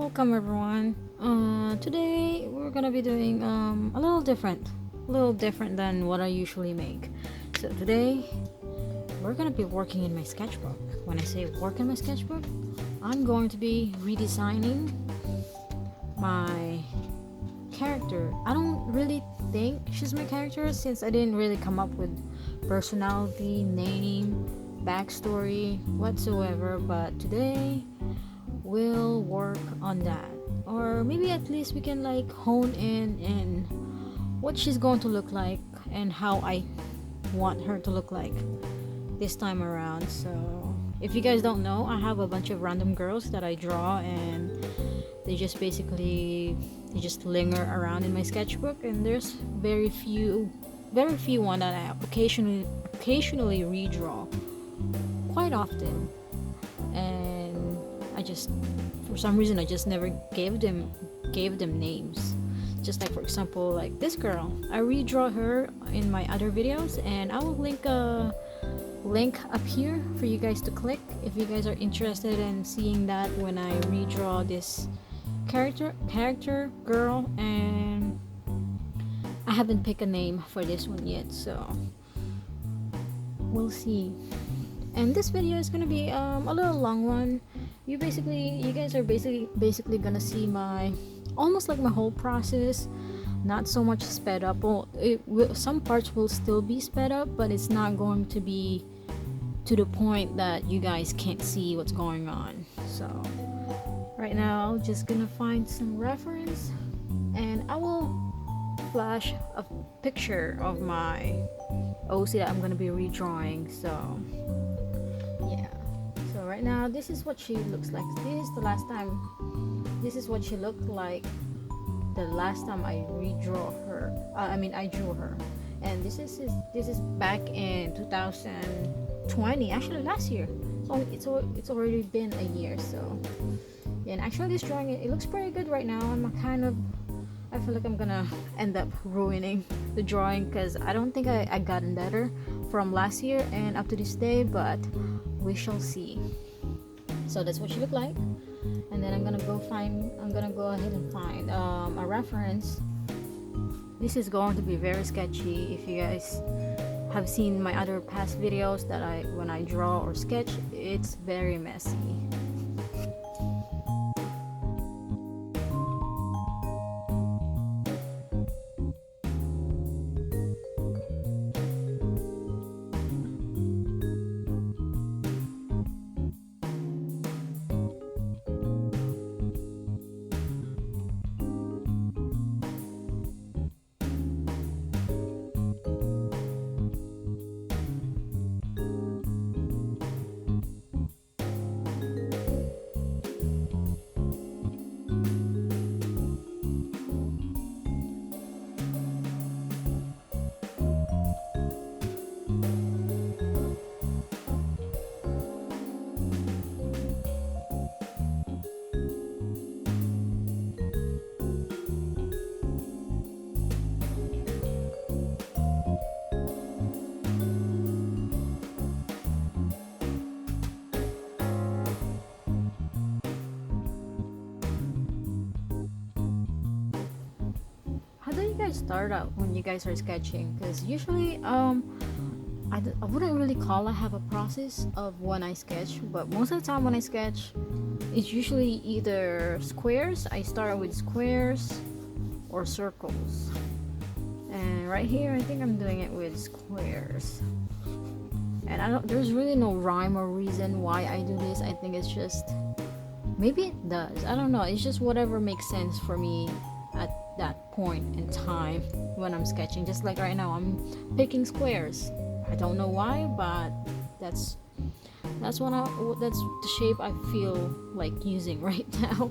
Welcome everyone. Today we're gonna be doing a little different than what I usually make. So today we're gonna be working in my sketchbook. When I say work in my sketchbook, I'm going to be redesigning my character. I don't really think she's my character since I didn't really come up with personality, name, backstory whatsoever. But today we'll work on that, or maybe at least we can like hone in what she's going to look like and how I want her to look like this time around. So if you guys don't know, I have a bunch of random girls that I draw, and they just linger around in my sketchbook, and there's very few one that I occasionally redraw quite often. And I just, for some reason, I just never gave them names. Just like, for example, like this girl, I redraw her in my other videos, and I will link a link up here for you guys to click if you guys are interested in seeing that when I redraw this character girl. And I haven't picked a name for this one yet, so we'll see. And this video is gonna be a little long one. You guys are basically gonna see my almost like my whole process, not so much sped up. Well, some parts will still be sped up, but it's not going to be to the point that you guys can't see what's going on. So right now I'm just gonna find some reference, and I will flash a picture of my OC that I'm gonna be redrawing. So yeah, so right now this is what she looks like. This is what she looked like the last time I redraw her. I drew her, and this is back in 2020, actually last year. So it's already been a year. So yeah, and actually this drawing, it looks pretty good right now. I feel like I'm gonna end up ruining the drawing because I don't think I gotten better from last year and up to this day, but we shall see. So that's what she looked like, and then I'm gonna go ahead and find a reference. This is going to be very sketchy. If you guys have seen my other past videos that when I draw or sketch, it's very messy. How do you guys start out when you guys are sketching? Because usually I wouldn't really call I have a process of when I sketch, but most of the time when I sketch, it's usually either squares. I start with squares or circles. And right here, I think I'm doing it with squares. And there's really no rhyme or reason why I do this. I think it's just, maybe it does. I don't know. It's just whatever makes sense for me at that point in time when I'm sketching. Just like right now, I'm picking squares. I don't know why, but that's that's the shape I feel like using right now.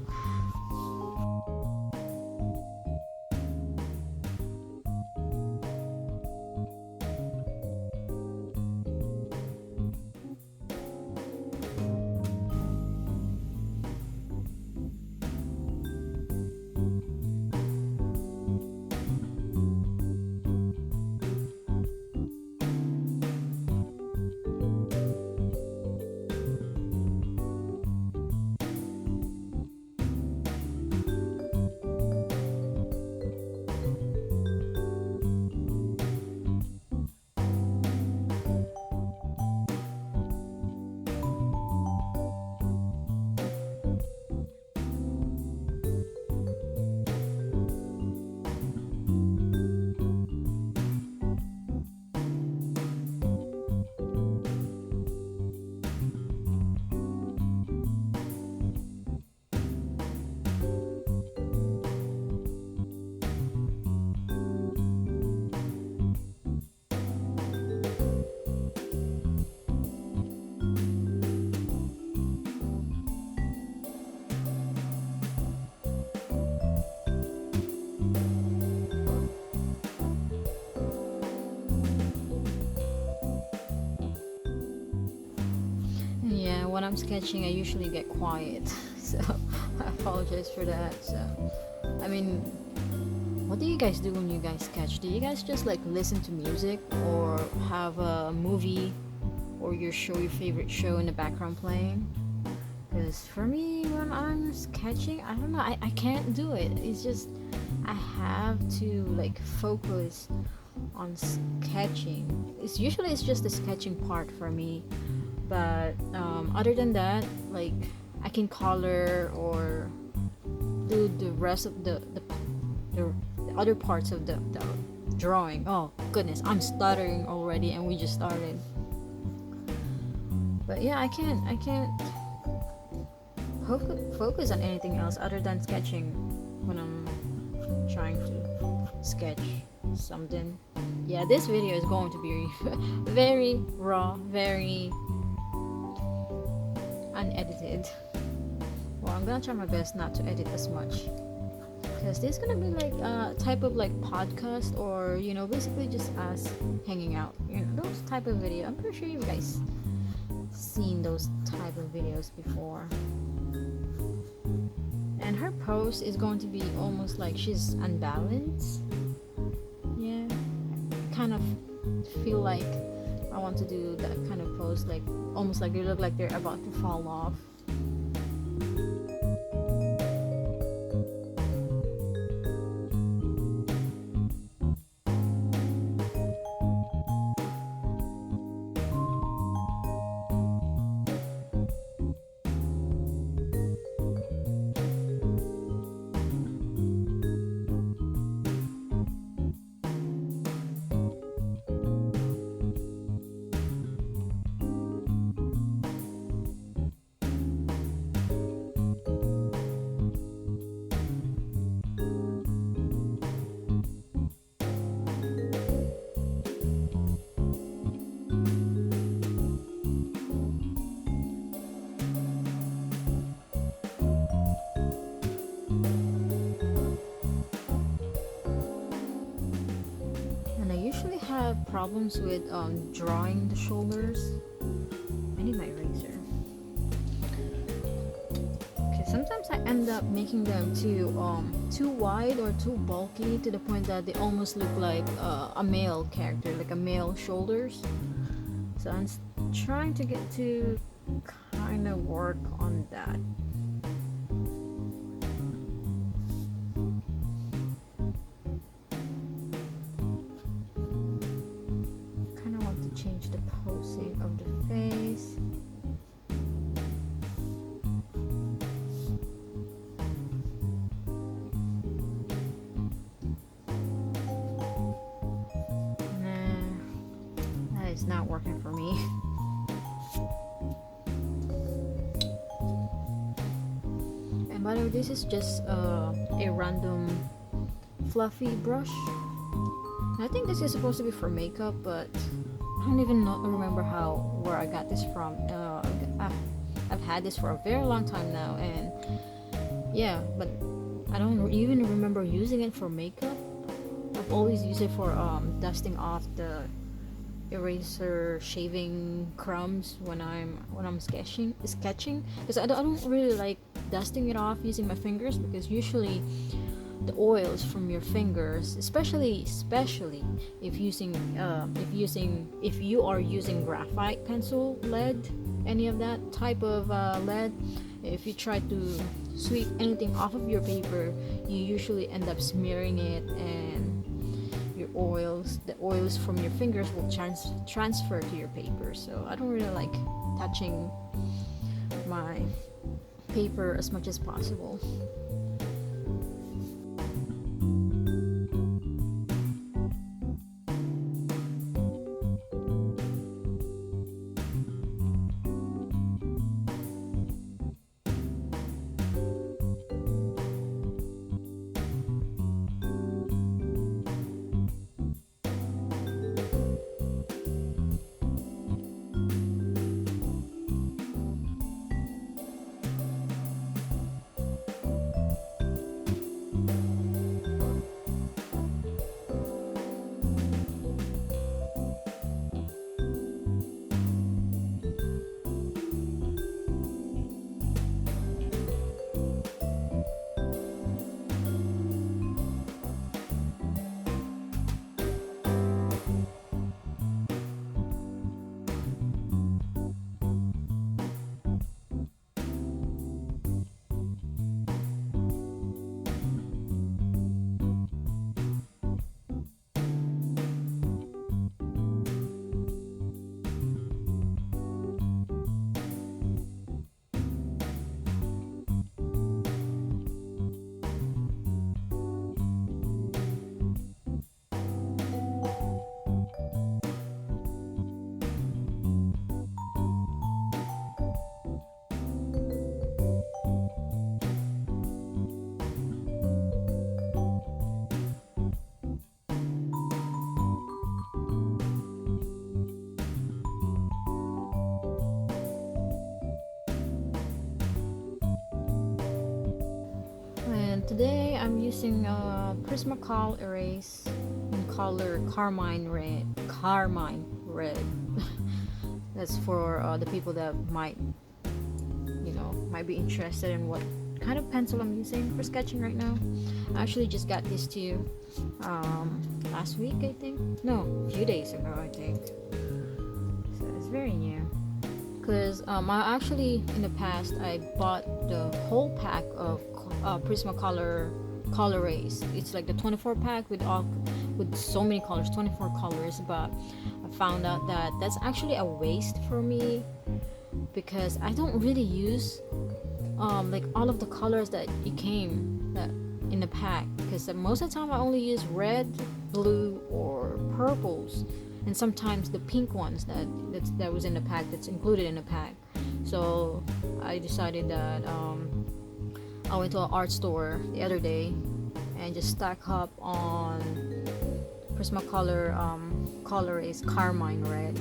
I'm sketching, I usually get quiet. So I apologize for that. So, I mean, what do you guys do when you guys sketch? Do you guys just like listen to music or have a movie or your favorite show in the background playing? Because for me, when I'm sketching, I don't know, I can't do it. It's just, I have to like focus on sketching. It's just the sketching part for me. But other than that, like I can color or do the rest of the other parts of the drawing. Oh goodness, I'm stuttering already, and we just started. But yeah, I can't focus on anything else other than sketching when I'm trying to sketch something. Yeah, this video is going to be very raw, very unedited. Well, I'm gonna try my best not to edit as much, because this is gonna be like a type of like podcast, or basically just us hanging out, those type of video. I'm pretty sure you guys seen those type of videos before. And her pose is going to be almost like she's unbalanced. Yeah, kind of feel like I want to do that kind of pose, like almost like they look like they're about to fall off. And I usually have problems with drawing the shoulders. I need my eraser. Okay, sometimes I end up making them too wide or too bulky to the point that they almost look like a male character, like a male shoulders. So I'm trying to get to kind of work on that. Change the posing of the face. Nah, that is not working for me. And by the way, this is just a random fluffy brush. I think this is supposed to be for makeup, but I don't even remember where I got this from. I've had this for a very long time now, and yeah, but I don't even remember using it for makeup. I've always used it for dusting off the eraser shaving crumbs when I'm sketching, because I don't really like dusting it off using my fingers, because usually the oils from your fingers, especially if you are using graphite pencil, lead, any of that type of lead, if you try to sweep anything off of your paper, you usually end up smearing it, and the oils from your fingers will transfer to your paper. So I don't really like touching my paper as much as possible. Today I'm using Prismacolor erase in color Carmine Red. Carmine Red. That's for the people that might be interested in what kind of pencil I'm using for sketching right now. I actually just got this too last week, I think. No, a few days ago, I think. So it's very new. Because I actually, in the past, I bought the whole pack of Prismacolor color rays. It's like the 24 pack with so many colors, 24 colors. But I found out that that's actually a waste for me, because I don't really use like all of the colors that in the pack, because most of the time I only use red, blue, or purples, and sometimes the pink ones that was in the pack, that's included in the pack. So I decided that I went to an art store the other day and just stack up on Prismacolor color is Carmine Red,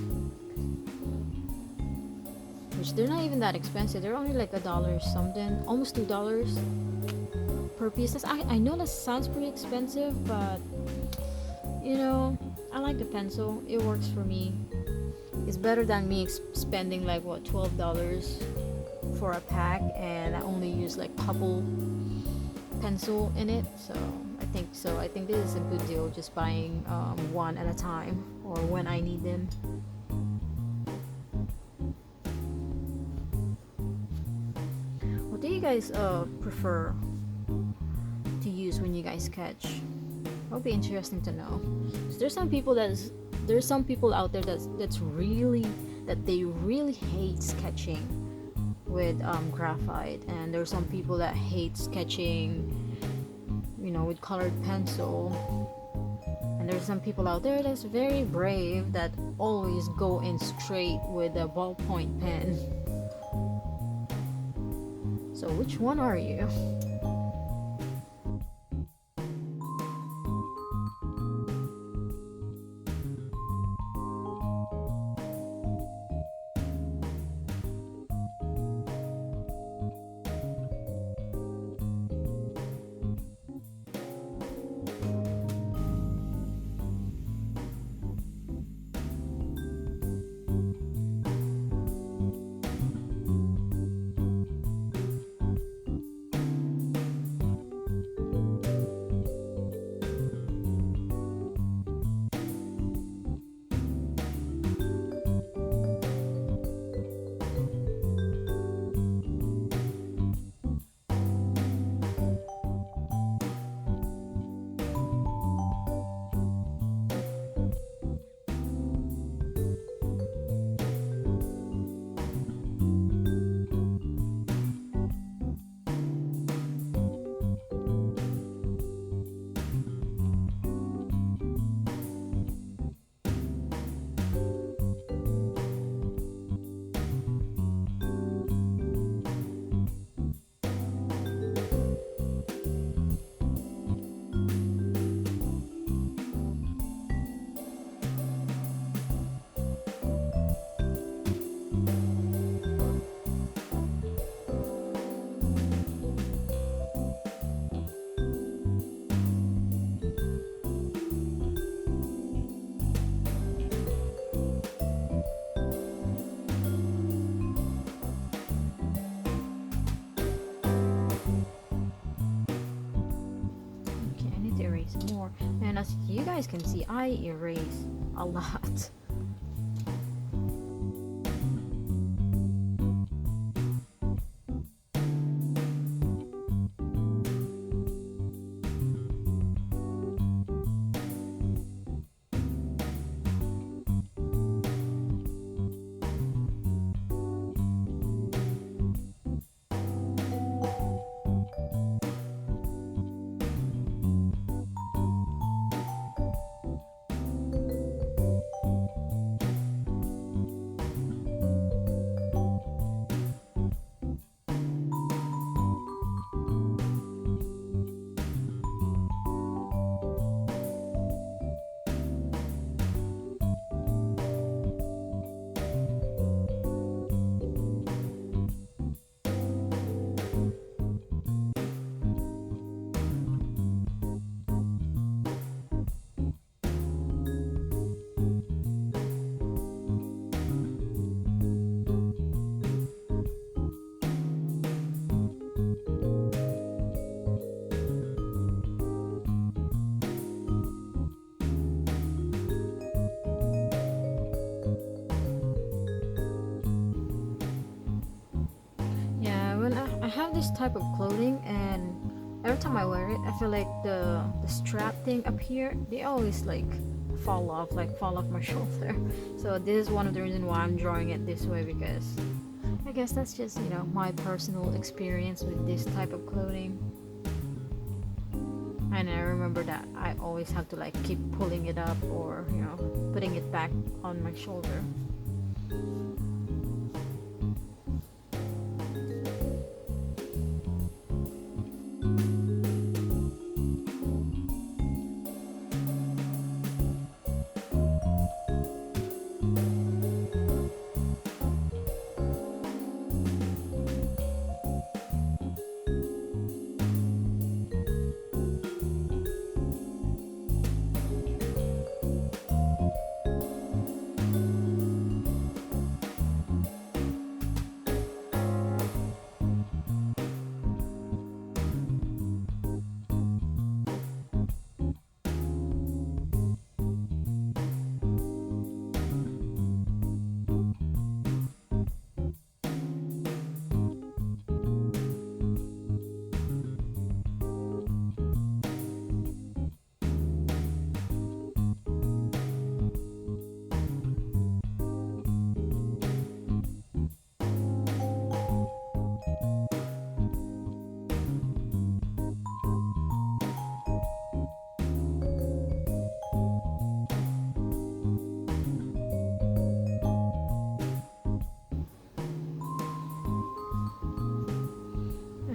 which they're not even that expensive. They're only like $1 something, almost $2 per piece. I know that sounds pretty expensive, but I like the pencil. It works for me. It's better than me spending like $12 for a pack, and I only use like couple pencil in it. So I think this is a good deal, just buying one at a time or when I need them. What do you guys prefer to use when you guys sketch? That would be interesting to know. So there's some people out there that they really hate sketching with graphite, and there's some people that hate sketching with colored pencil, and there's some people out there that's very brave that always go in straight with a ballpoint pen. So which one are you? More, and as you guys can see, I erase a lot. have this type of clothing, and every time I wear it, I feel like the strap thing up here, they always like fall off my shoulder. So this is one of the reasons why I'm drawing it this way, because I guess that's just, you know, my personal experience with this type of clothing. And I remember that I always have to like keep pulling it up, or, you know, putting it back on my shoulder.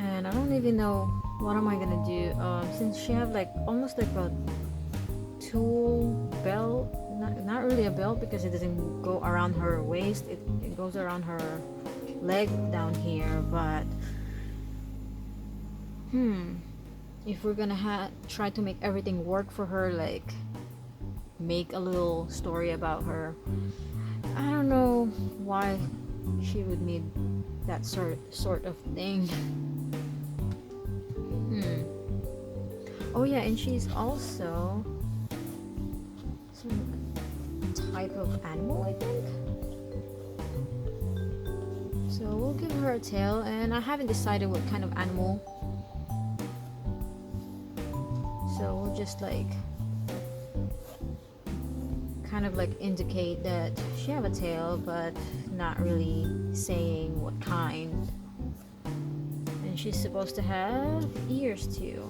And I don't even know what am I gonna do, since she have like almost like a tool belt, not really a belt, because it doesn't go around her waist, it goes around her leg down here. But if we're gonna try to make everything work for her, like make a little story about her, I don't know why she would need that sort of thing. Oh yeah, and she's also some type of animal, I think. So we'll give her a tail, and I haven't decided what kind of animal. So we'll just like kind of like indicate that she have a tail, but not really saying what kind. And she's supposed to have ears too.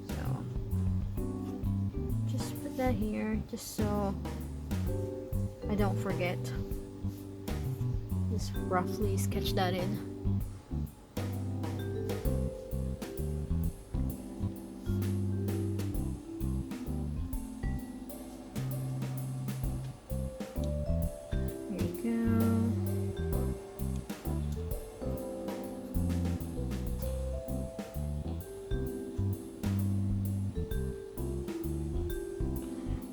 So just put that here, just so I don't forget. Just roughly sketch that in.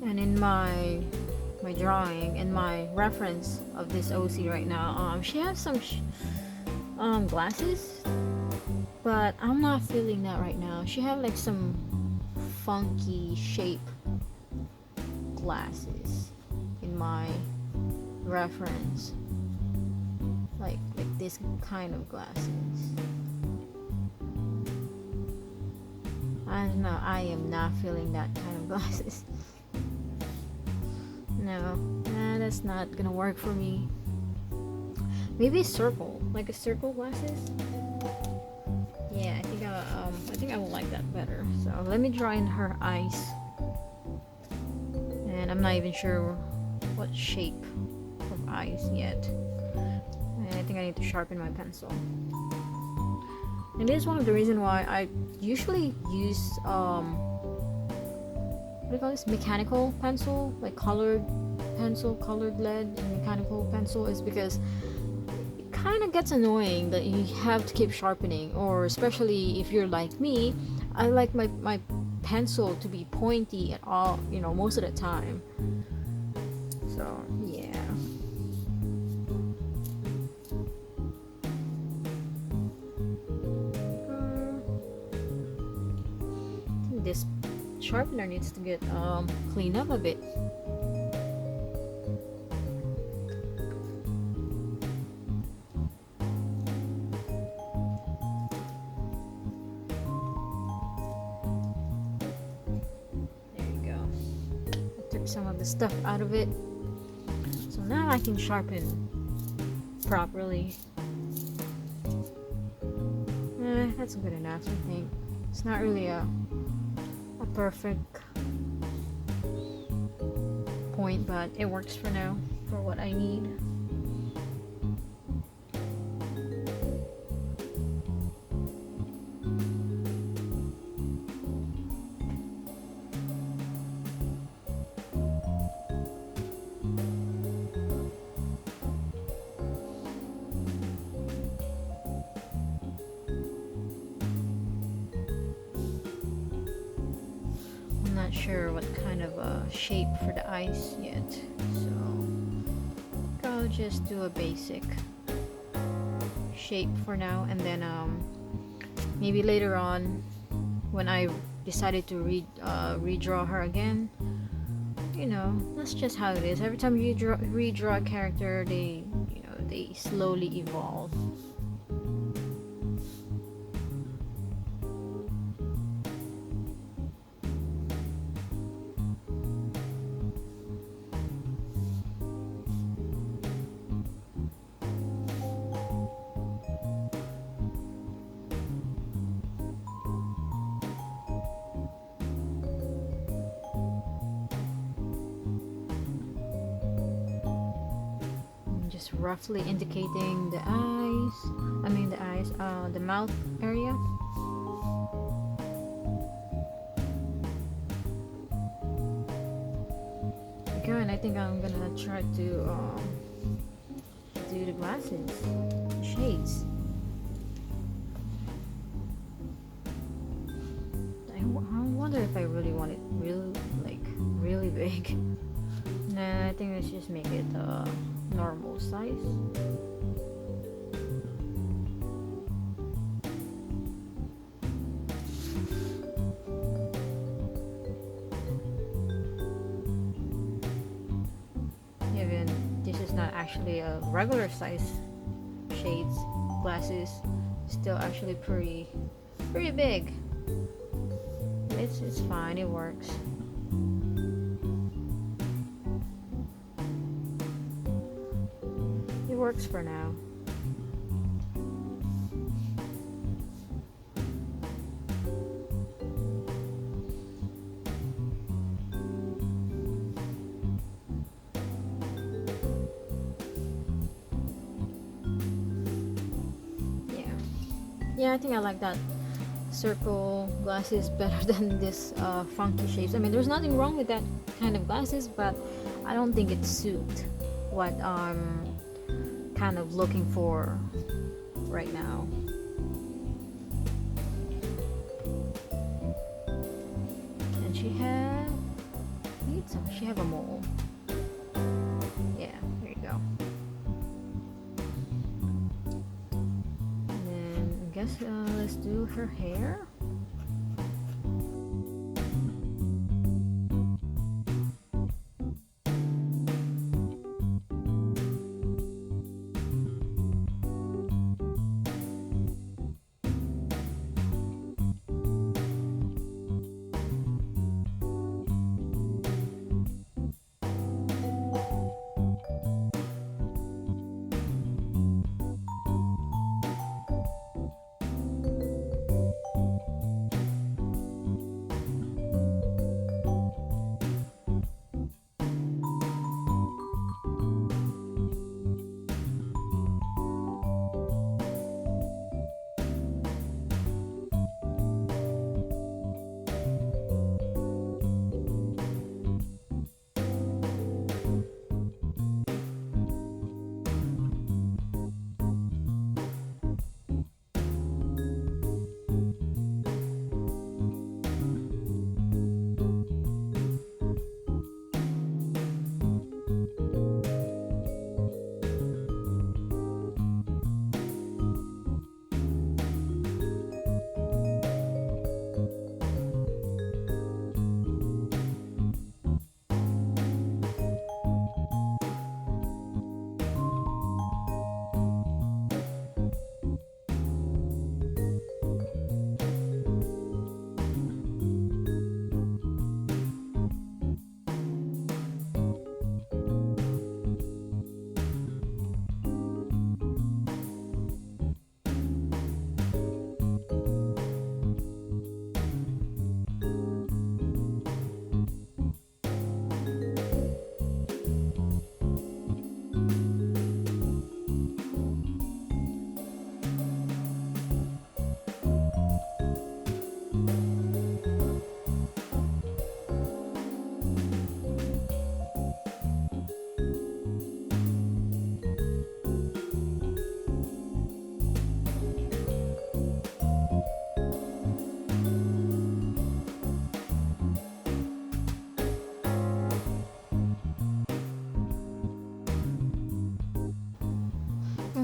And in my drawing and my reference of this OC right now, she has some glasses, but I'm not feeling that right now. She have like some funky shape glasses in my reference, like this kind of glasses. I don't know, I am not feeling that kind of glasses. No, that's not gonna work for me. Maybe a circle, like a circle glasses. Yeah, I think I will like that better. So let me draw in her eyes, and I'm not even sure what shape of eyes yet. And I think I need to sharpen my pencil. And this is one of the reasons why I usually use what do you call this, mechanical pencil, like colored pencil, colored lead and mechanical pencil, is because it kind of gets annoying that you have to keep sharpening, or especially if you're like me, I like my pencil to be pointy at all, you know, most of the time. So yeah. This sharpener needs to get cleaned up a bit. some of the stuff out of it. So now I can sharpen properly. That's good enough, I think. It's not really a perfect point, but it works for now for what I need. Not sure what kind of a shape for the eyes yet, so I'll just do a basic shape for now, and then maybe later on when I decided to redraw her again, you know, that's just how it is. Every time you redraw a character, they slowly evolve. Just roughly indicating the the mouth area. Okay, and I think I'm gonna try to do the glasses, shades. I wonder if I really want it really big. Nah, I think let's just make it normal size. Even this is not actually a regular size shades glasses, still actually pretty big. It's fine, it works. It works for now. Yeah, I think I like that circle glasses better than this funky shapes. I mean, there's nothing wrong with that kind of glasses, but I don't think it suits what I'm kind of looking for right now. And she have a mole. Yeah, there you go. And then I guess let's do her hair.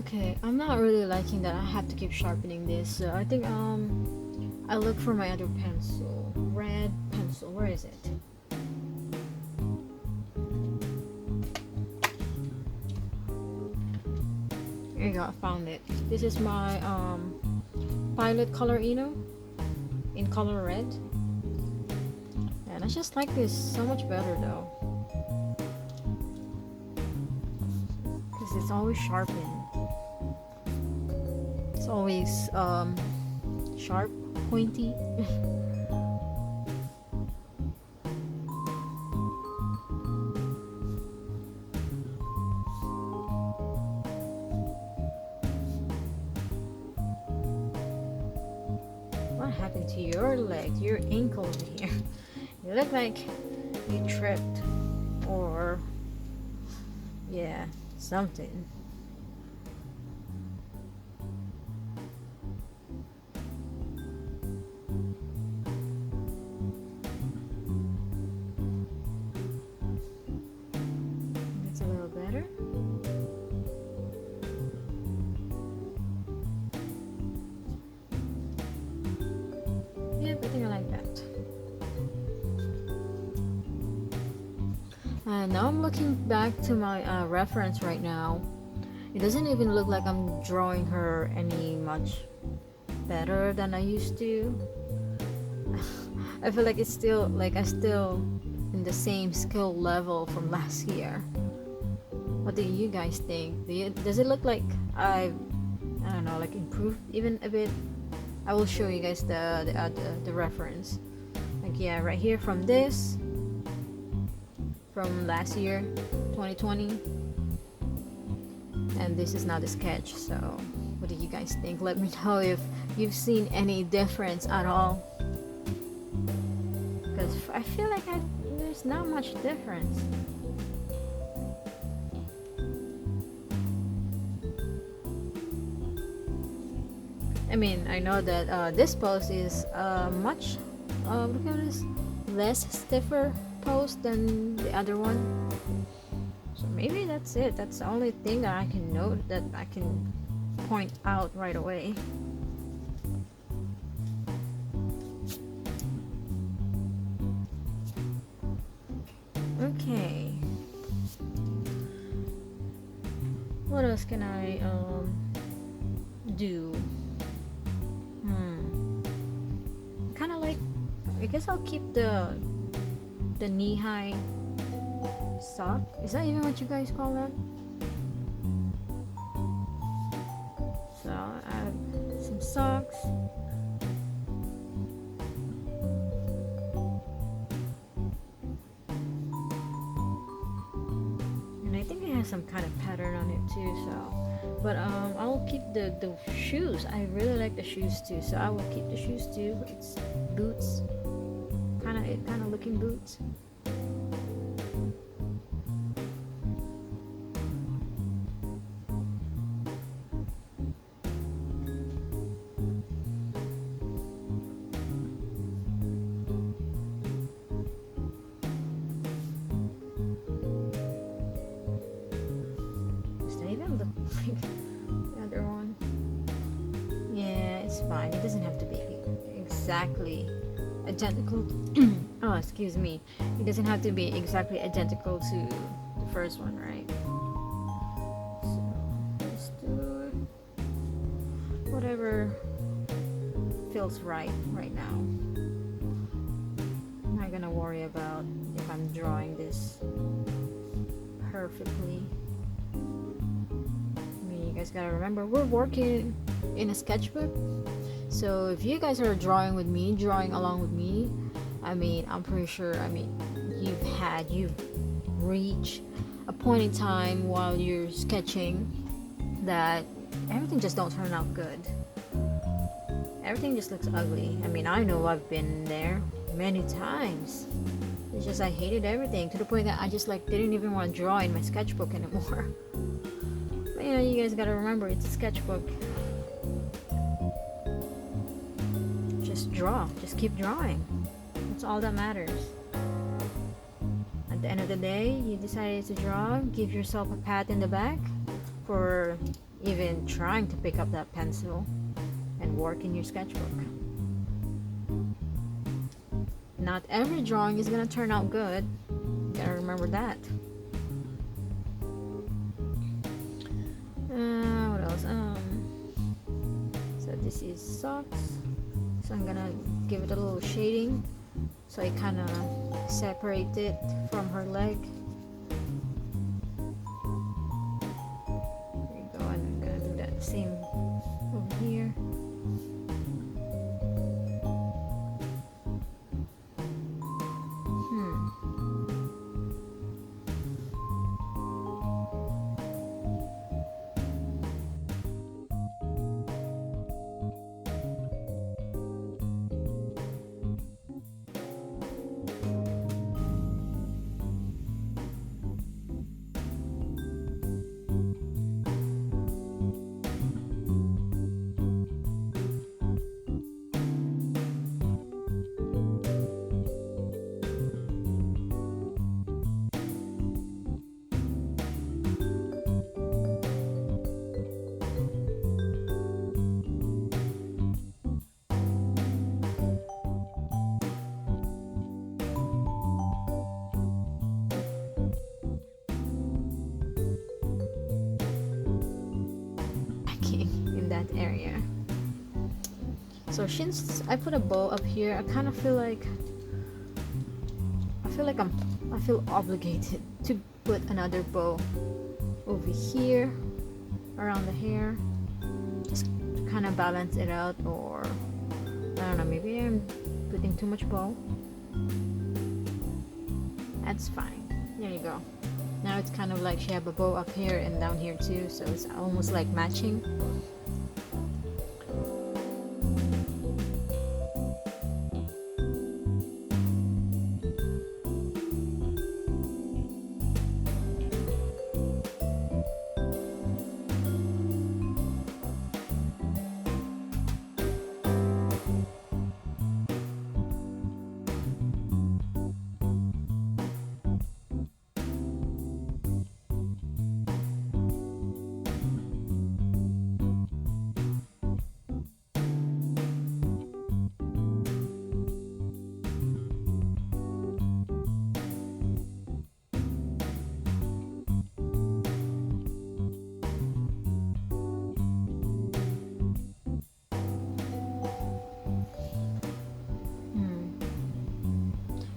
Okay, I'm not really liking that I have to keep sharpening this, so I think I look for my other pencil. Red pencil, where is it? Here you go, I found it. This is my Pilot Color Eno in color red. And I just like this so much better though. Because it's always sharpened. It's always sharp, pointy. What happened to your leg, your ankle over here? You look like you tripped or yeah, something. That's a little better. Yep, I think I like that. And now I'm looking back to my reference right now. It doesn't even look like I'm drawing her any much better than I used to. I feel like it's still like I still in the same skill level from last year. What do you guys think? Does it look like I don't know, like improved even a bit? I will show you guys the reference. Like yeah, right here from this, from last year, 2020, and this is now the sketch. So, what do you guys think? Let me know if you've seen any difference at all. Because I feel like there's not much difference. I mean, I know that this pose is much look at this, less stiffer pose than the other one. So maybe that's it. That's the only thing that I can note, that I can point out right away. Okay. What else can I do? Kind of like, I guess I'll keep the knee-high sock. Is that even what you guys call that? So I have some socks. And I think it has some kind of pattern on it too, so but I'll keep the shoes. I really like the shoes too, so I will keep the shoes too. It's boots, kind of looking boots. Does that even look like the other one? Yeah, it's fine. It doesn't have to be exactly identical. Oh, excuse me. It doesn't have to be exactly identical to the first one, right? So let's do whatever feels right now. I'm not gonna worry about if I'm drawing this perfectly. I mean, you guys gotta remember, we're working in a sketchbook. So if you guys are drawing along with me, I mean, I'm pretty sure, I mean, you've reached a point in time while you're sketching that everything just don't turn out good. Everything just looks ugly. I mean, I know I've been there many times. It's just I hated everything to the point that I just like didn't even want to draw in my sketchbook anymore. But you know, you guys gotta remember, it's a sketchbook. Just draw. Just keep drawing. That's all that matters. At the end of the day, you decided to draw, give yourself a pat in the back for even trying to pick up that pencil and work in your sketchbook. Not every drawing is gonna turn out good. You gotta remember that. What else? So this is socks. So I'm gonna give it a little shading so it kind of separates it from her leg. There you go, and I'm gonna do that same over here. In that area. So since I put a bow up here, I kind of feel like I feel obligated to put another bow over here around the hair, just to kind of balance it out, or I don't know, maybe I'm putting too much bow. That's fine. There you go. Now it's kind of like she have a bow up here and down here too, so it's almost like matching.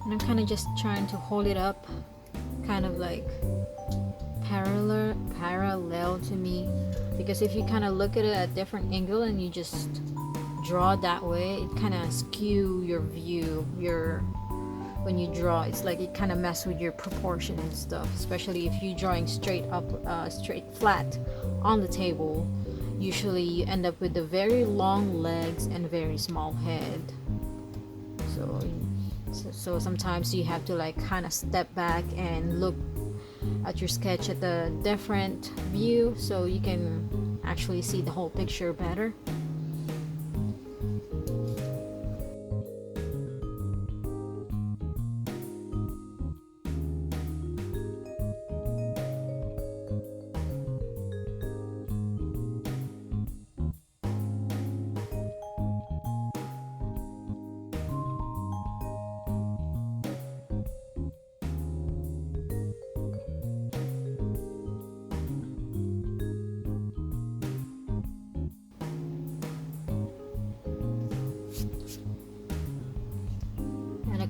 I'm kind of just trying to hold it up, kind of like parallel to me, because if you kind of look at it at a different angle and you just draw that way, it kind of skew your view. When you draw, it's like it kind of mess with your proportion and stuff, especially if you're drawing straight up, straight flat on the table. Usually you end up with the very long legs and very small head. So sometimes you have to like kind of step back and look at your sketch at a different view so you can actually see the whole picture better.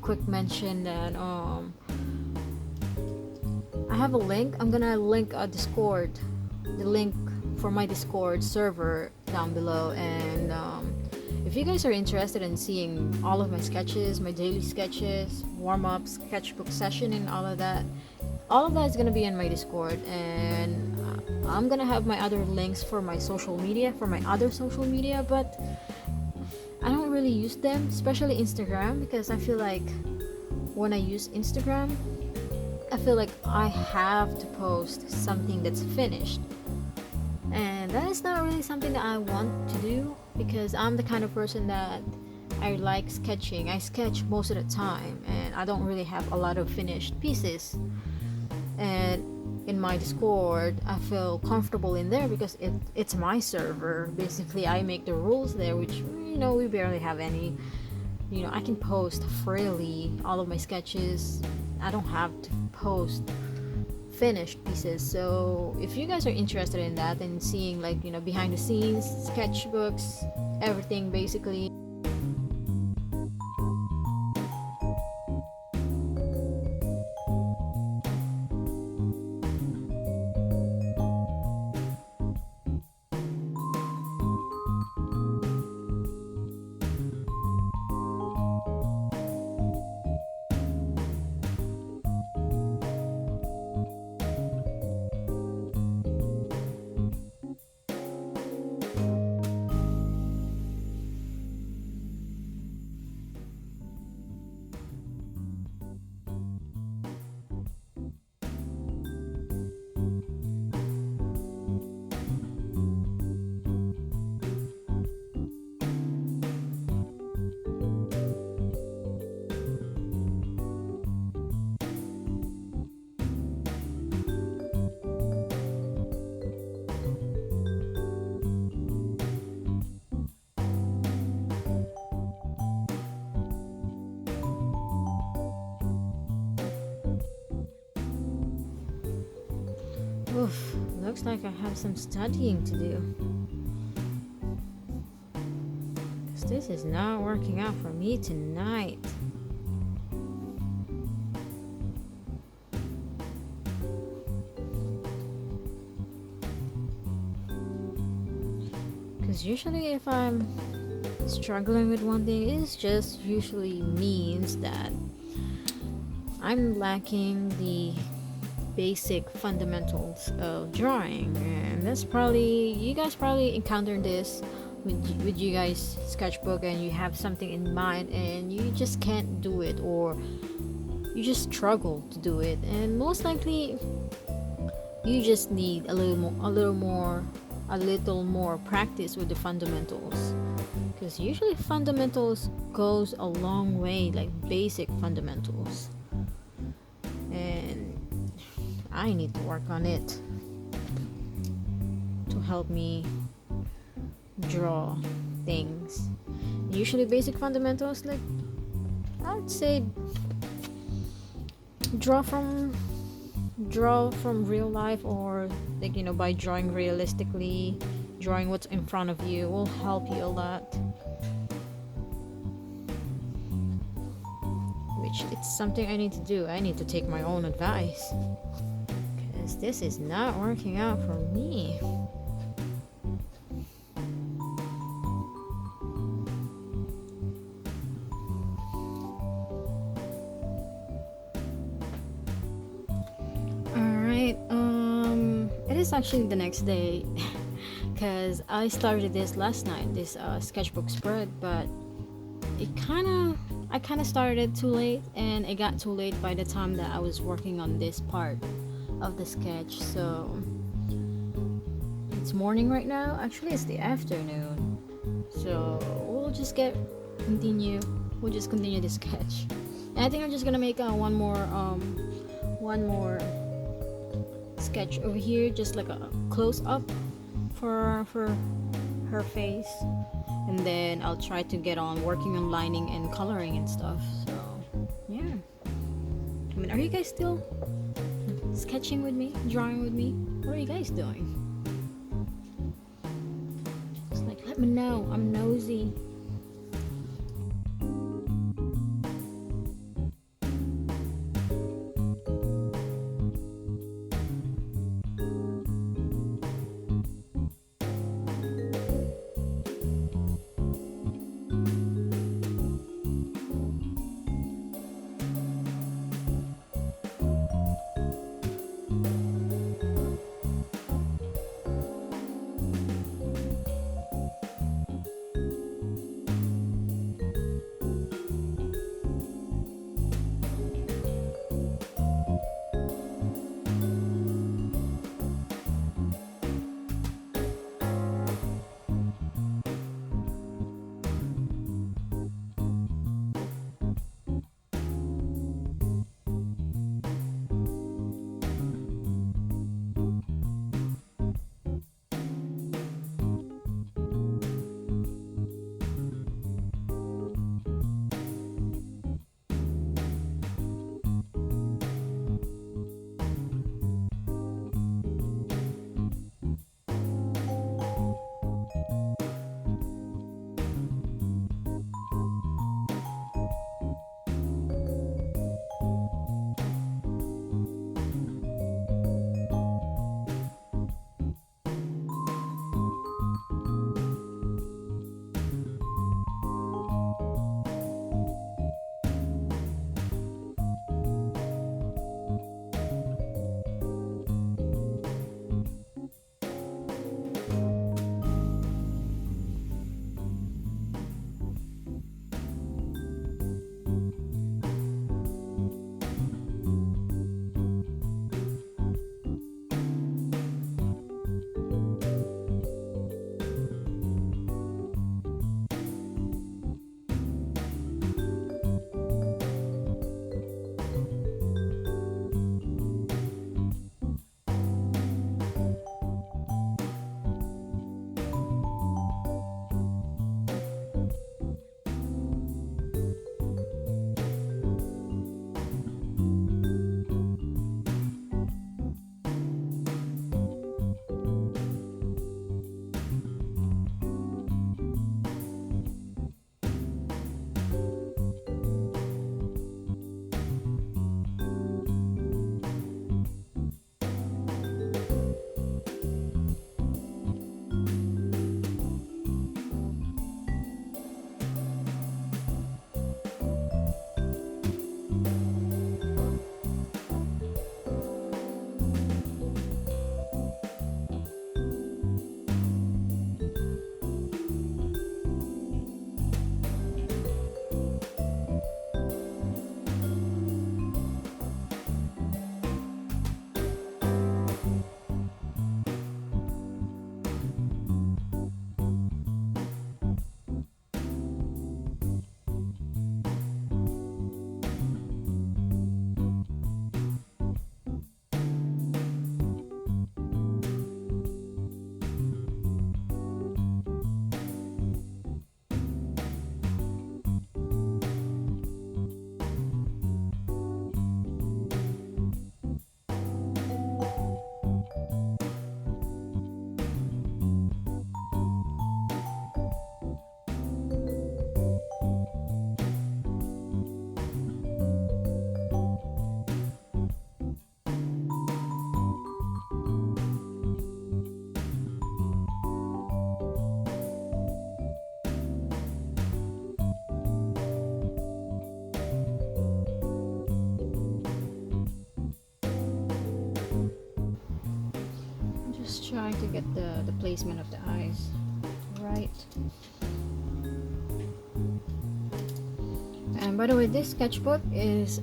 Quick mention that I have a link. I'm gonna link a Discord, the link for my Discord server down below, and if you guys are interested in seeing all of my sketches, my daily sketches, warm-up, sketchbook session, and all of that is gonna be in my Discord, and I'm gonna have my other links for my social media, but I don't really use them, especially Instagram, because I feel like when I use Instagram, I feel like I have to post something that's finished. And that is not really something that I want to do, because I'm the kind of person that I like sketching. I sketch most of the time, and I don't really have a lot of finished pieces. And in my Discord, I feel comfortable in there because it's my server. Basically, I make the rules there, which we barely have any. I can post freely all of my sketches. I don't have to post finished pieces. So if you guys are interested in that and seeing behind the scenes sketchbooks, everything basically. Oof, looks like I have some studying to do. Because this is not working out for me tonight. Because usually if I'm struggling with one thing, it just usually means that I'm lacking the basic fundamentals of drawing, and that's probably you guys probably encountered this with you guys sketchbook, and you have something in mind and you just can't do it, or you just struggle to do it, and most likely you just need a little more practice with the fundamentals, because usually fundamentals goes a long way, like basic fundamentals, and I need to work on it to help me draw things. Usually basic fundamentals, like I'd say draw from real life, or by drawing realistically, drawing what's in front of you will help you a lot, which it's something I need to do. I need to take my own advice, because this is not working out for me. Alright, it is actually the next day because I started this last night, this sketchbook spread, but I kind of started too late, and it got too late by the time that I was working on this part of the sketch. So it's morning right now. Actually, it's the afternoon. So we'll just continue the sketch. And I think I'm just gonna make one more sketch over here, just like a close up for her face, and then I'll try to get on working on lining and coloring and stuff. So yeah, I mean, are you guys still sketching with me, drawing with me? What are you guys doing? Just let me know, I'm nosy. trying to get the placement of the eyes right. And by the way, this sketchbook is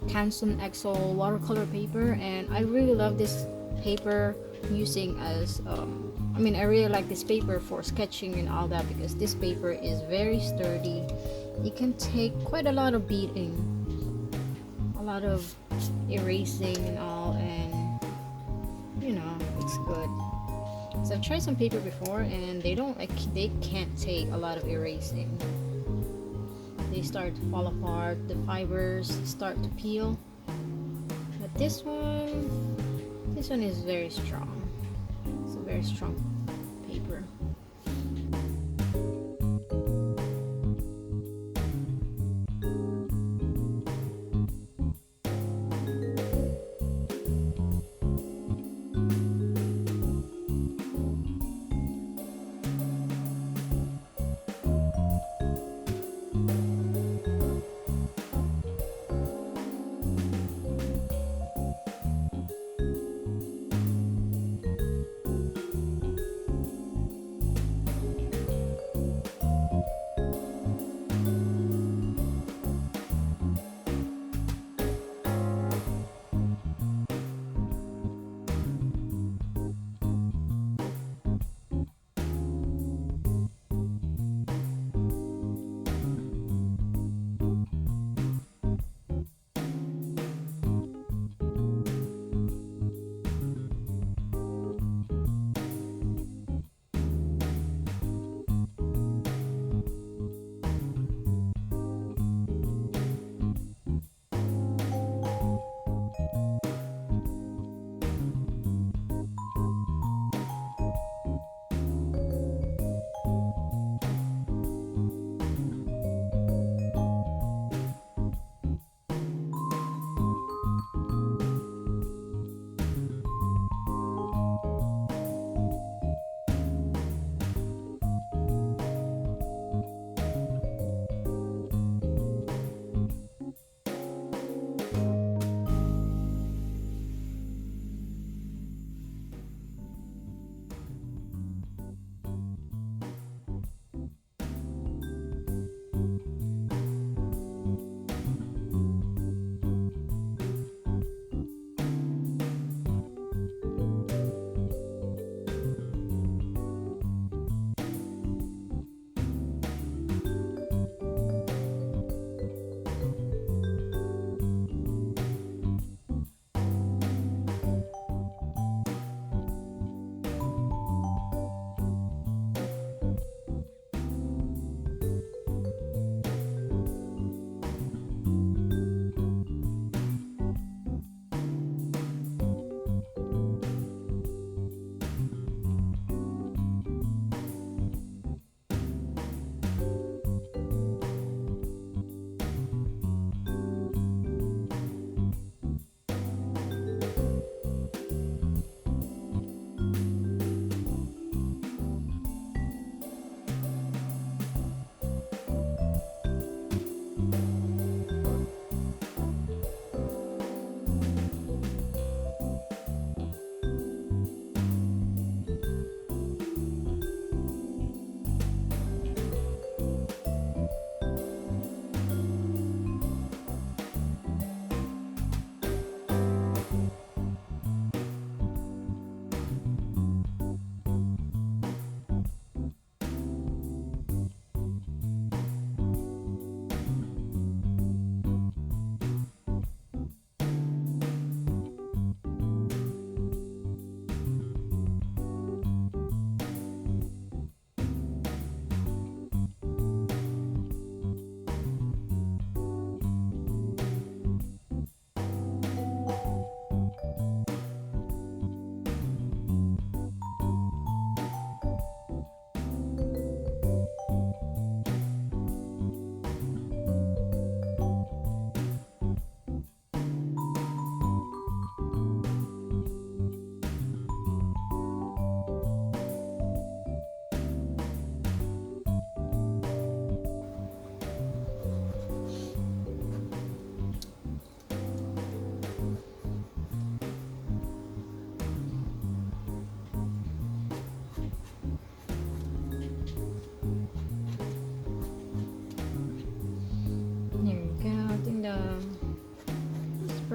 Canson XL watercolor paper, and I really love this paper using as I really like this paper for sketching and all that, because this paper is very sturdy. It can take quite a lot of beating, a lot of erasing and all, and it's good. So I've tried some paper before, and they can't take a lot of erasing. They start to fall apart, the fibers start to peel. But this one is very strong. It's a very strong paper.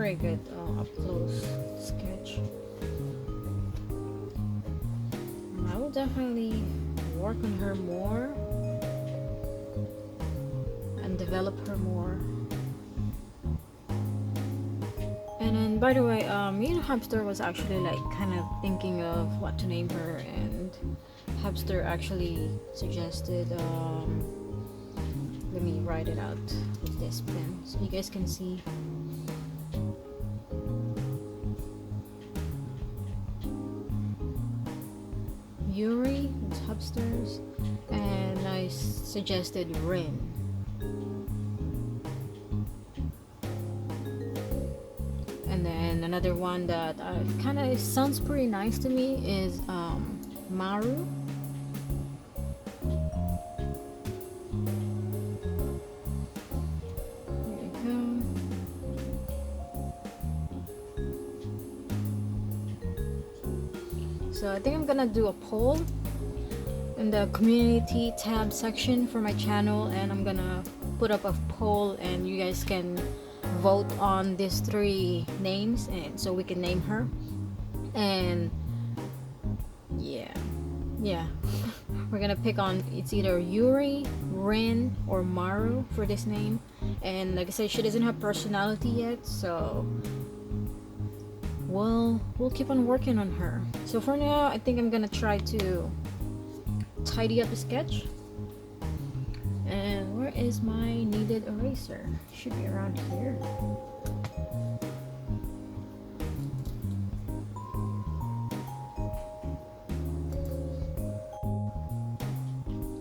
very good up close sketch. And I will definitely work on her more and develop her more. And then, by the way, me and Hamster was actually like kind of thinking of what to name her, and Hamster actually suggested, let me write it out with this pen so you guys can see. Yuri, it's Hamsters, and I suggested Rin. And then another one that kind of sounds pretty nice to me is Maru. There you go. So I think I'm gonna do a poll in the community tab section for my channel, and I'm gonna put up a poll and you guys can vote on these 3 names, and so we can name her. And yeah we're gonna pick on, it's either Yuri, Rin, or Maru for this name. And like I said, she doesn't have personality yet, so we'll keep on working on her. So for now, I think I'm gonna try to tidy up the sketch. And where is my kneaded eraser? Should be around here.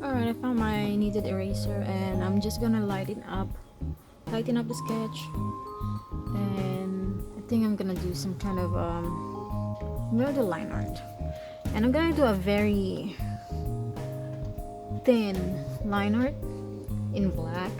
Alright, I found my kneaded eraser, and I'm just gonna lighten up the sketch. And I think I'm gonna do some kind of I'm gonna do line art, and I'm gonna do a very thin line art in black.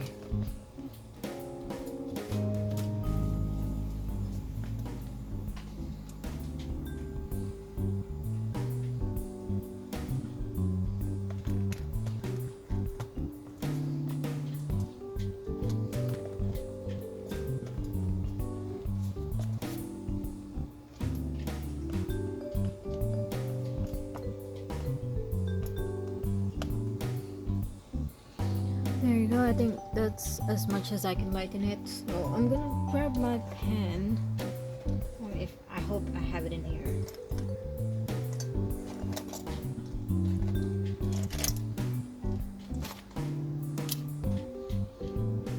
There you go. I think that's as much as I can lighten it. So I'm gonna grab my pen. I hope I have it in here.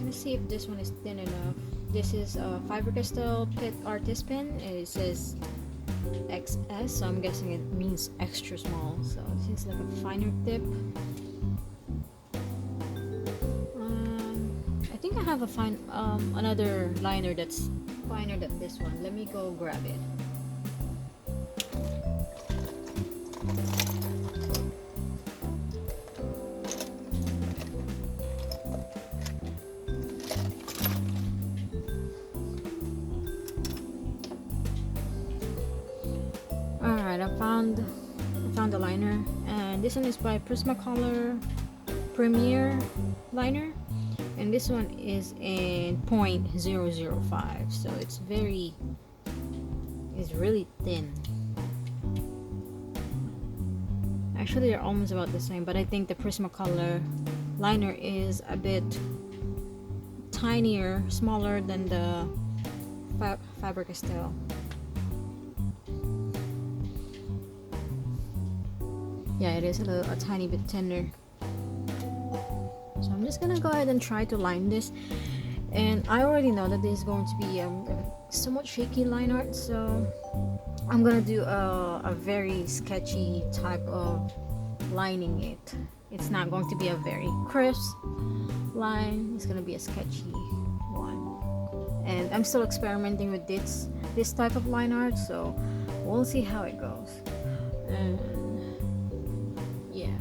Let's see if this one is thin enough. This is a Faber-Castell Pit Artist pen. It says XS, so I'm guessing it means extra small. So this is like a finer tip. I think I have another liner that's finer than this one. Let me go grab it. Alright, I found the liner, and this one is by Prismacolor Premier liner. And this one is in 0.005, so it's really thin. Actually, they're almost about the same, but I think the Prismacolor liner is a bit tinier, smaller than the Faber-Castell. Yeah, it is a tiny bit thinner. So I'm just gonna go ahead and try to line this, and I already know that this is going to be a somewhat shaky line art, so I'm gonna do a very sketchy type of lining it. It's not going to be a very crisp line, it's gonna be a sketchy one, and I'm still experimenting with this type of line art, so we'll see how it goes. And yeah.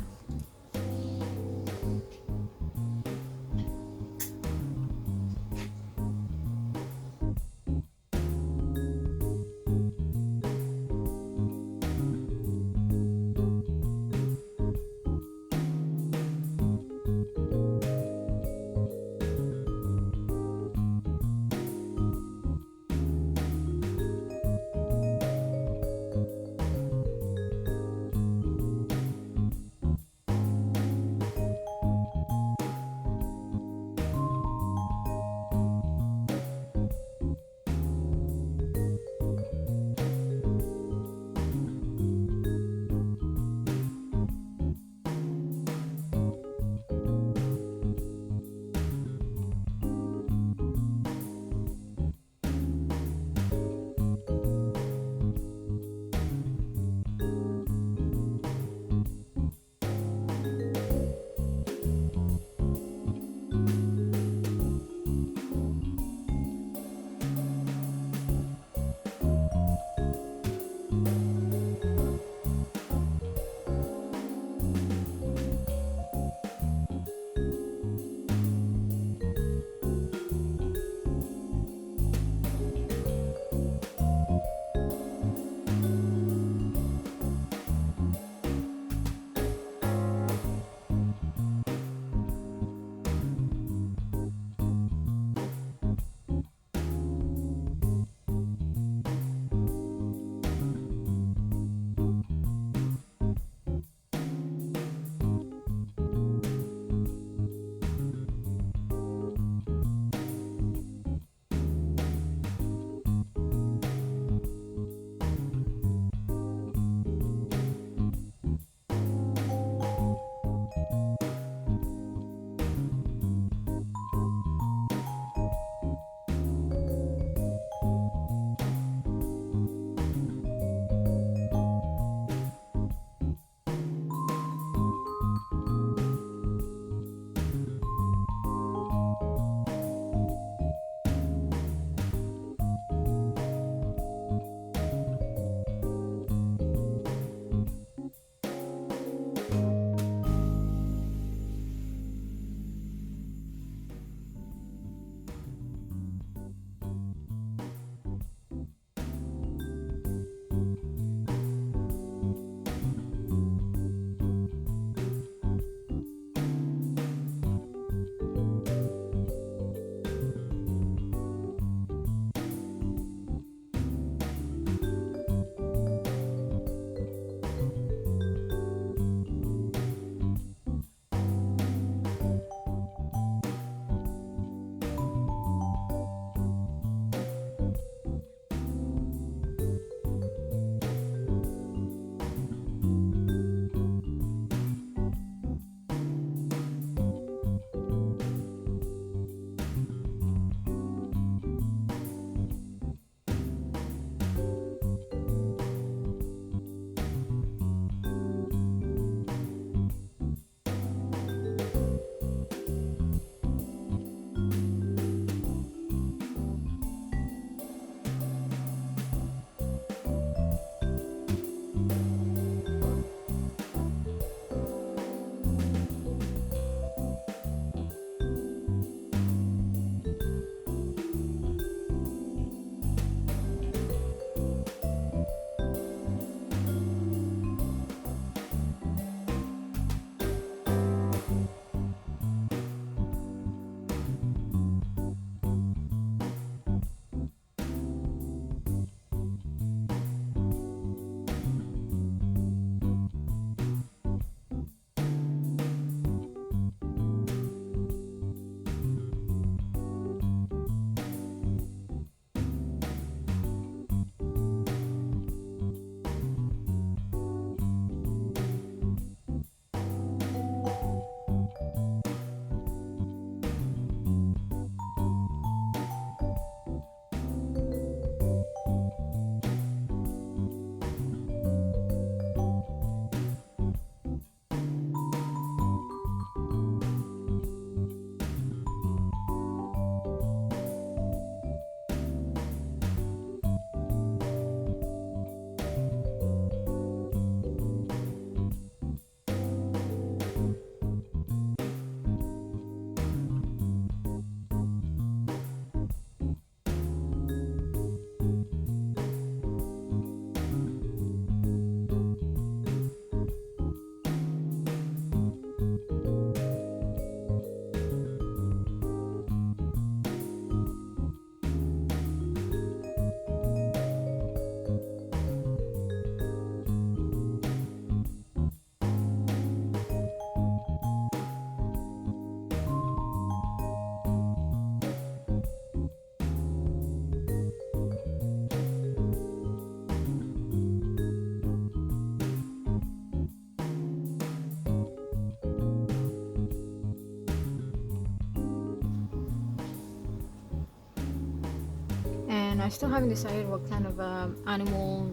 and I still haven't decided what kind of animal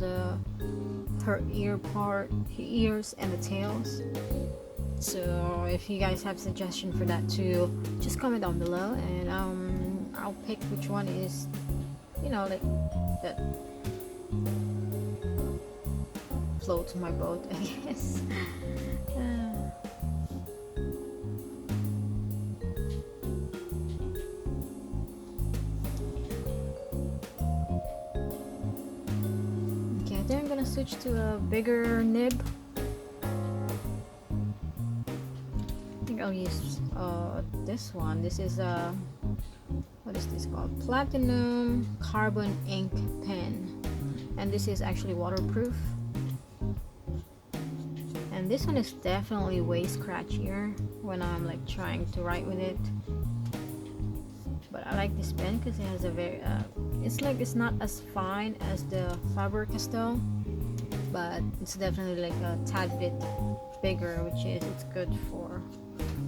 her ears and the tails. So if you guys have suggestion for that too, just comment down below, and I'll pick which one is, like that floats my boat, I guess. Okay, then I'm gonna switch to a bigger nib. I think I'll use this one. This is what is this called? Platinum carbon ink pen, and this is actually waterproof. And this one is definitely way scratchier when I'm like trying to write with it. But I like this pen because it has a very it's not as fine as the Faber-Castell, but it's definitely like a tad bit bigger, which is it's good for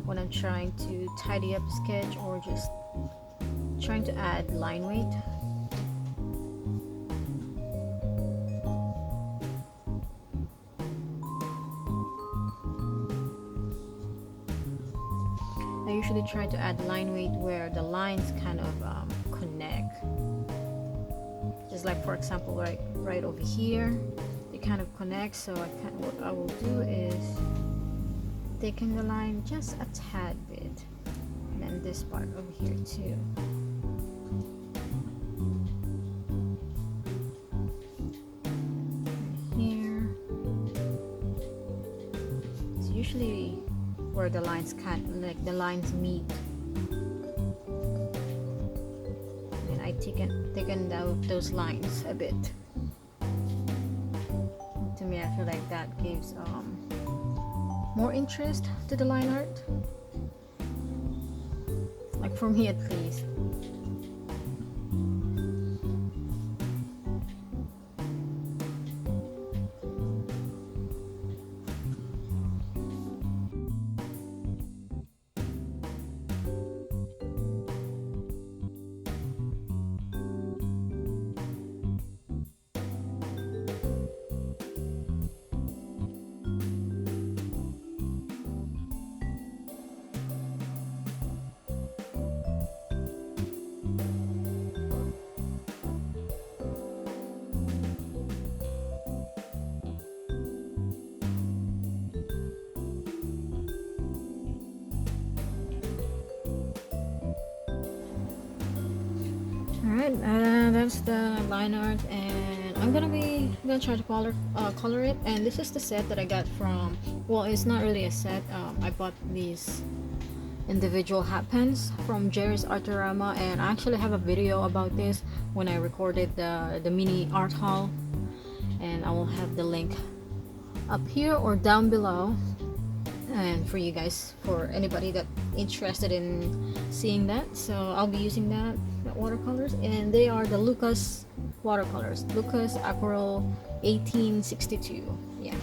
when I'm trying to tidy up a sketch or just trying to add line weight. I usually try to add line weight where the lines kind of connect. Just like, for example, right over here, it kind of connects. So what I will do is thicken the line just a tad bit, and then this part over here too. Here, it's usually where the lines the lines meet, and I thicken out those lines a bit. To me, I feel like that gives more interest to the line art, like for me at least. Alright, that's the line art, and I'm gonna try to color it. And this is the set that I got from, well, it's not really a set. I bought these individual hat pens from Jerry's Artorama, and I actually have a video about this when I recorded the mini art haul, and I will have the link up here or down below, and for you guys, for anybody that interested in seeing that. So I'll be using that watercolors, and they are the Lucas watercolors, Lucas Aquarel 1862. Yeah.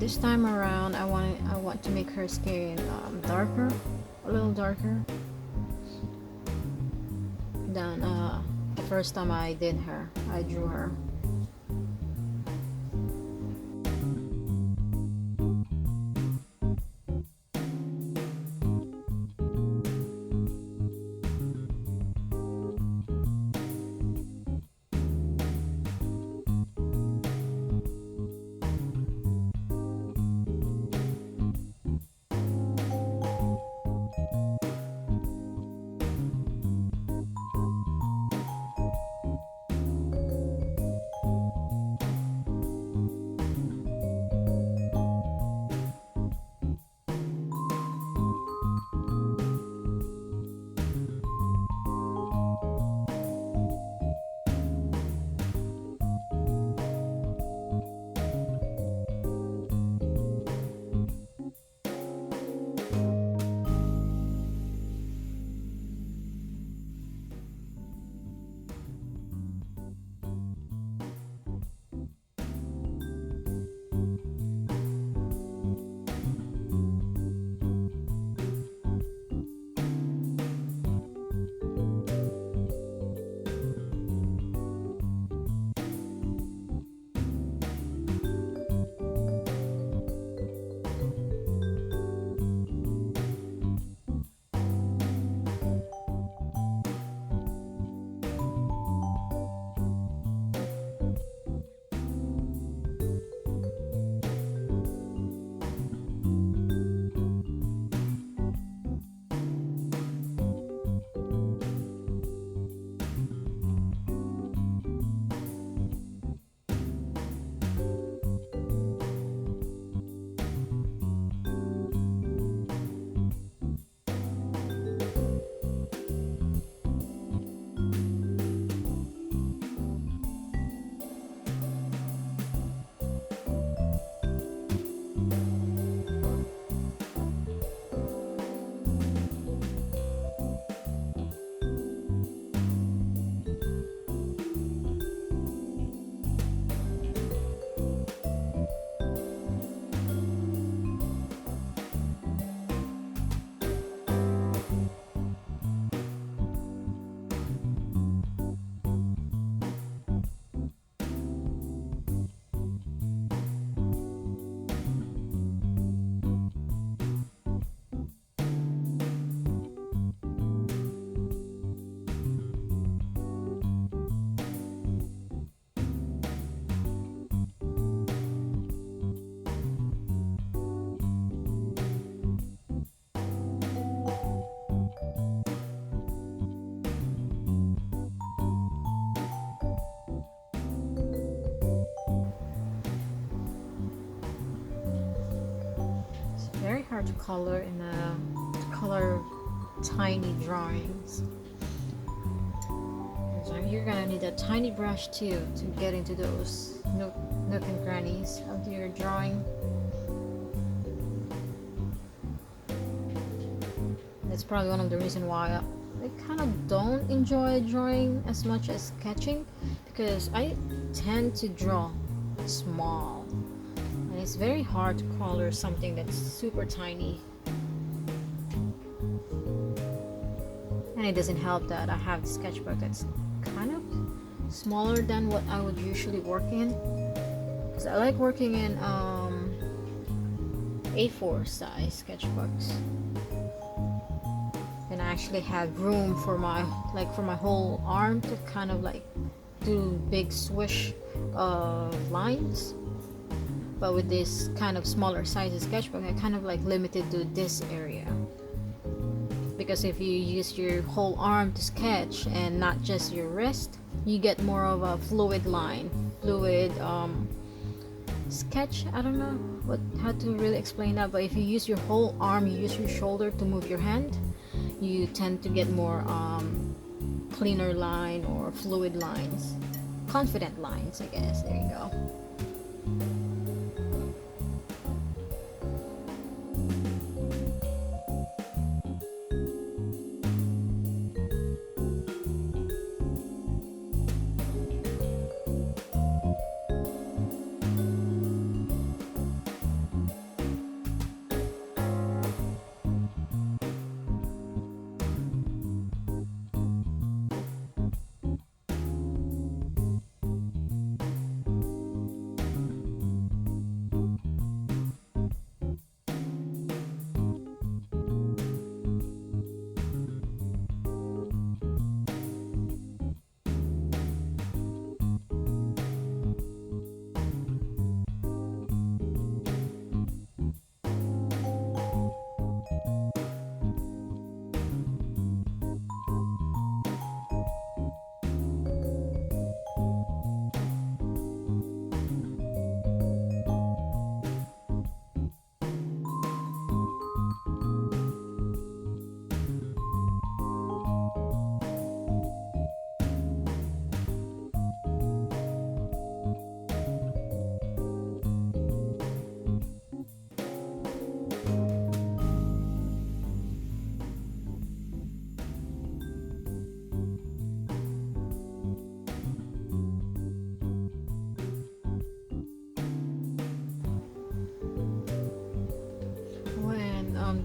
This time around, I want to make her skin darker, a little darker than the first time I drew her. Very hard to color in color tiny drawings. So you're gonna need a tiny brush too to get into those nook and crannies of your drawing. That's probably one of the reasons why I kind of don't enjoy drawing as much as sketching, because I tend to draw small. It's very hard to color something that's super tiny. And it doesn't help that I have the sketchbook that's kind of smaller than what I would usually work in. Because I like working in A4 size sketchbooks. And I actually have room for my whole arm to kind of like do big swish of lines. But with this kind of smaller size sketchbook, I kind of like limited to this area, because if you use your whole arm to sketch and not just your wrist, you get more of a fluid sketch. I don't know how to really explain that, but if you use your whole arm, you use your shoulder to move your hand, you tend to get more cleaner line or fluid lines, confident lines, I guess. There you go.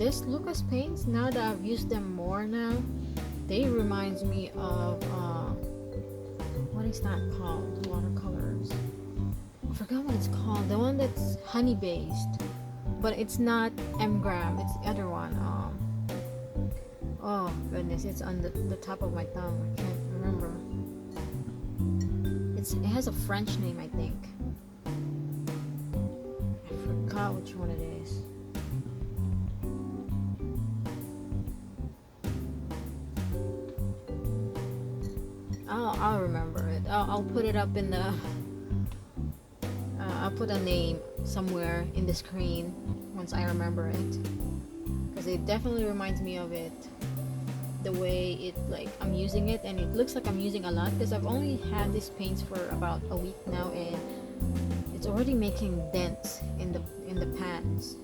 this Lucas paints, now that I've used them more now, they reminds me of what is that called? Watercolors. I forgot what it's called. The one that's honey based, but it's not M-gram. It's the other one. Oh goodness, it's on the top of my tongue. I can't remember. It has a French name, I think. I forgot which one it is. I'll remember it. I'll put it up in the. I'll put a name somewhere in the screen once I remember it, because it definitely reminds me of it. The way it, like, I'm using it, and it looks like I'm using a lot because I've only had these paints for about a week now, and it's already making dents in the pans.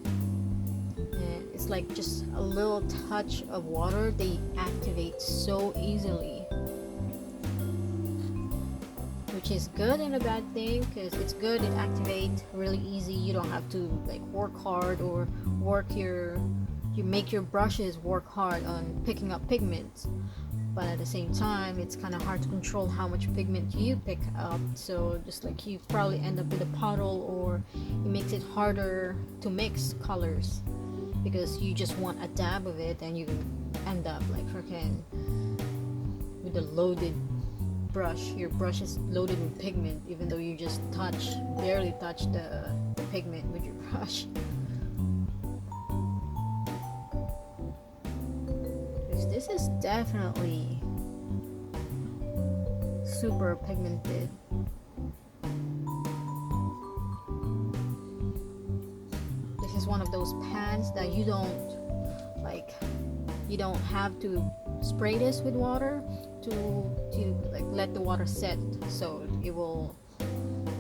And it's like just a little touch of water, they activate so easily, which is good and a bad thing, because it's good, it activates really easy. You don't have to like work hard or you make your brushes work hard on picking up pigments, but at the same time it's kind of hard to control how much pigment you pick up. So just like you probably end up with a puddle, or it makes it harder to mix colors because you just want a dab of it, and you end up like freaking with a loaded brush. Your brush is loaded with pigment even though you just barely touch the pigment with your brush. This is definitely super pigmented. This is one of those pans that you don't have to spray this with water to like let the water set, so it will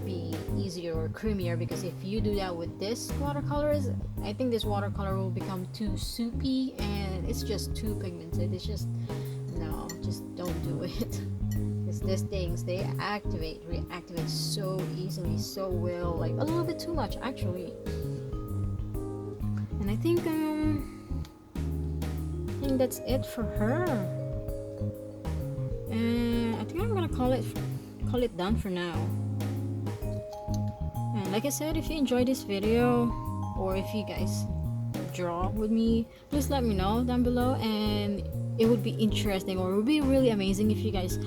be easier or creamier, because if you do that with this watercolors, I think this watercolor will become too soupy and it's just too pigmented. It's just, no, just don't do it. Because these things, they reactivate so easily, so well, like a little bit too much actually. And I think that's it for her. And I think I'm gonna call it done for now. And like I said, if you enjoyed this video, or if you guys draw with me, please let me know down below. And it would be interesting, or it would be really amazing if you guys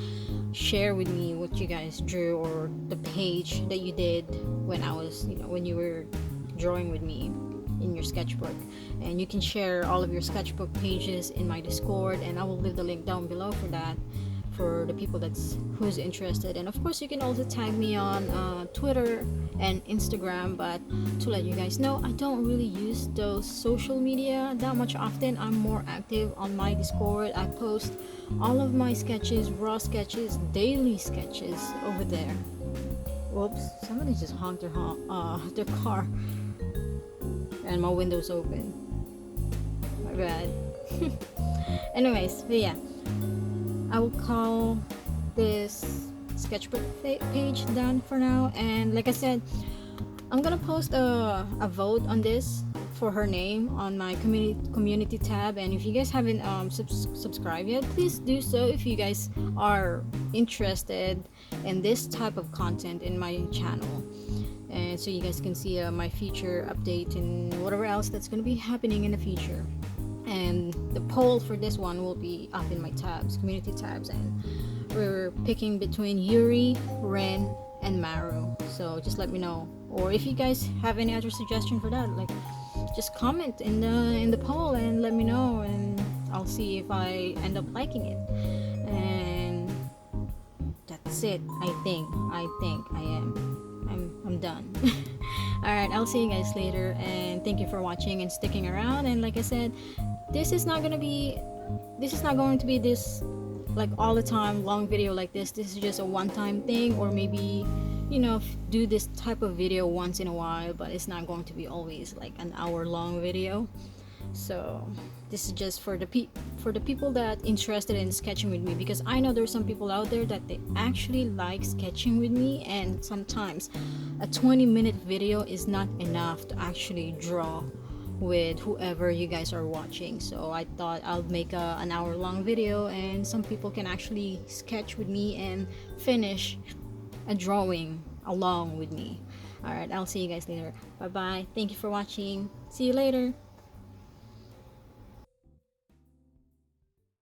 share with me what you guys drew, or the page that you did when I was, when you were drawing with me in your sketchbook. And you can share all of your sketchbook pages in my Discord, and I will leave the link down below for that, for the people who's interested. And of course you can also tag me on Twitter and Instagram, but to let you guys know, I don't really use those social media that much often. I'm more active on my Discord. I post all of my sketches, raw sketches, daily sketches over there. Whoops, somebody just honked their car and my window's open. My bad. Anyways, but yeah, I will call this sketchbook page done for now. And like I said, I'm gonna post a vote on this for her name on my community tab. And if you guys haven't subscribed yet, please do so if you guys are interested in this type of content in my channel, and so you guys can see my future update and whatever else that's going to be happening in the future. And the poll for this one will be up in my community tabs, and we're picking between Yuri, Ren, and Maru. So just let me know, or if you guys have any other suggestion for that, like, just comment in the poll and let me know, and I'll see if I end up liking it. And that's it. I think I am. I'm done. Alright, I'll see you guys later, and thank you for watching and sticking around. And like I said, this is not going to be this like all the time long video like this. This is just a one-time thing, or maybe do this type of video once in a while, but it's not going to be always like an hour-long video. So this is just for the people that interested in sketching with me, because I know there's some people out there that they actually like sketching with me, and sometimes a 20-minute video is not enough to actually draw with whoever you guys are watching. So I thought I'll make an hour long video, and some people can actually sketch with me and finish a drawing along with me. Alright, I'll see you guys later. Bye bye. Thank you for watching. See you later.